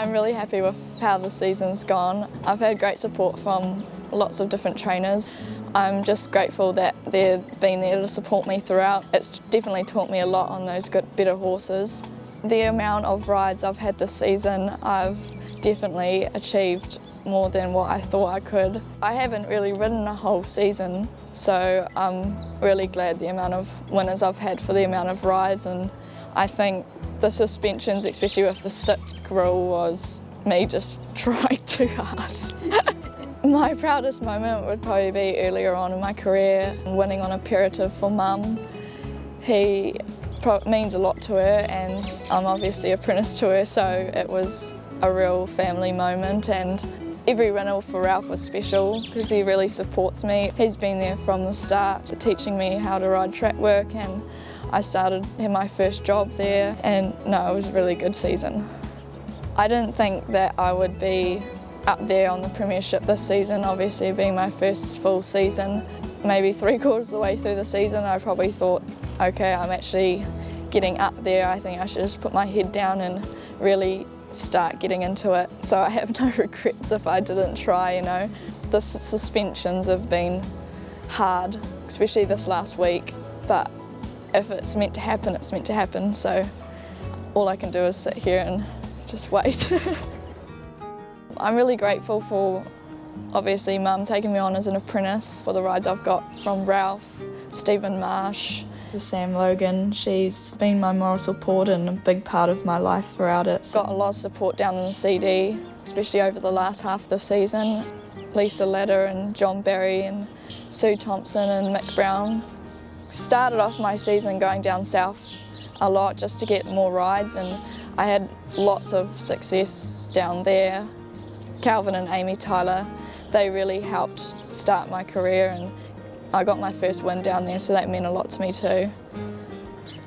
I'm really happy with how the season's gone. I've had great support from lots of different trainers. I'm just grateful that they've been there to support me throughout. It's definitely taught me a lot on those better horses. The amount of rides I've had this season, I've definitely achieved more than what I thought I could. I haven't really ridden a whole season, so I'm really glad the amount of winners I've had for the amount of rides, and I think the suspensions, especially with the stick rule, was me just trying too hard. My proudest moment would probably be earlier on in my career, winning on Imperative for Mum. He means a lot to her, and I'm obviously apprentice to her, so it was a real family moment. And every rental for Ralph was special because he really supports me. He's been there from the start, teaching me how to ride track work, and I started in my first job there, and no, it was a really good season. I didn't think that I would be up there on the Premiership this season, obviously being my first full season. Maybe 3/4 of the way through the season I probably thought, okay, I'm actually getting up there. I think I should just put my head down and really start getting into it. So I have no regrets if I didn't try, you know. The suspensions have been hard, especially this last week, but if it's meant to happen, it's meant to happen. So all I can do is sit here and just wait. I'm really grateful for, obviously, Mum taking me on as an apprentice, for the rides I've got from Ralph, Stephen Marsh, to Sam Logan. She's been my moral support and a big part of my life throughout it. Got a lot of support down in the CD, especially over the last half of the season. Lisa Ladder and John Barry and Sue Thompson and Mick Brown. Started off my season going down south a lot just to get more rides, and I had lots of success down there. Calvin and Amy Tyler, they really helped start my career, and I got my first win down there, so that meant a lot to me too.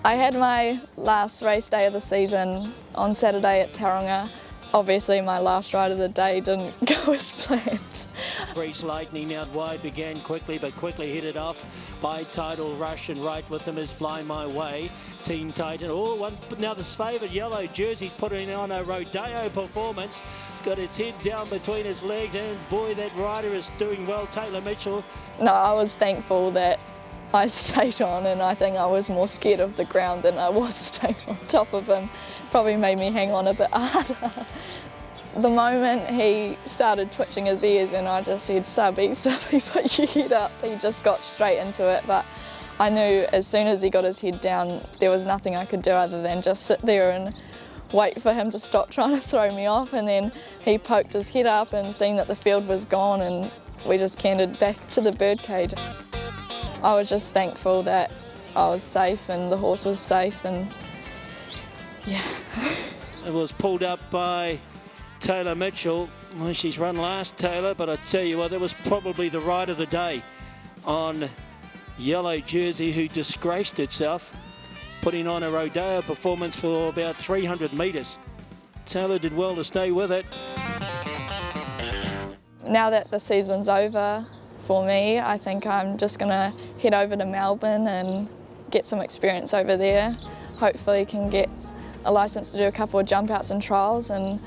I had my last race day of the season on Saturday at Tauranga. Obviously my last ride of the day didn't go as planned. Grease Lightning out wide began quickly, but quickly hit it off by Tidal Rush, and right with them is Fly My Way. Team Titan, now this favourite yellow jersey's putting on a Rodeo performance. He's got his head down between his legs, and boy, that rider is doing well, Tayla Mitchell. No, I was thankful that I stayed on, and I think I was more scared of the ground than I was staying on top of him. Probably made me hang on a bit harder. The moment he started twitching his ears and I just said, subby, put your head up, he just got straight into it. But I knew as soon as he got his head down, there was nothing I could do other than just sit there and wait for him to stop trying to throw me off. And then he poked his head up and seen that the field was gone, and we just cantered back to the birdcage. I was just thankful that I was safe and the horse was safe, and yeah. It was pulled up by Tayla Mitchell. Well, she's run last, Taylor, but I tell you what, that was probably the ride of the day on yellow jersey, who disgraced itself, putting on a Rodeo performance for about 300 metres. Taylor did well to stay with it. Now that the season's over for me, I think I'm just going to head over to Melbourne and get some experience over there. Hopefully can get a licence to do a couple of jump outs and trials, and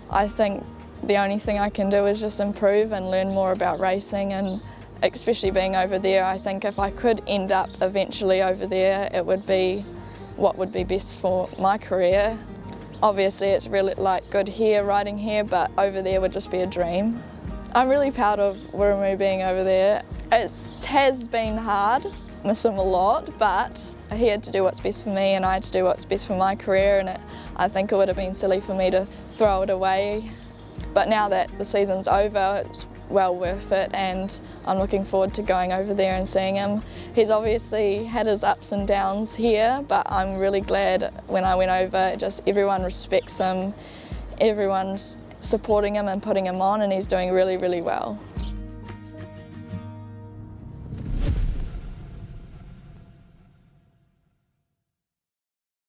I think the only thing I can do is just improve and learn more about racing, and especially being over there, I think if I could end up eventually over there, it would be what would be best for my career. Obviously it's really good here, riding here, but over there would just be a dream. I'm really proud of Wiremu being over there. It has been hard, miss him a lot, but he had to do what's best for me and I had to do what's best for my career, and I think it would have been silly for me to throw it away. But now that the season's over, it's well worth it, and I'm looking forward to going over there and seeing him. He's obviously had his ups and downs here, but I'm really glad when I went over, just everyone respects him, everyone's supporting him and putting him on, and he's doing really, really well.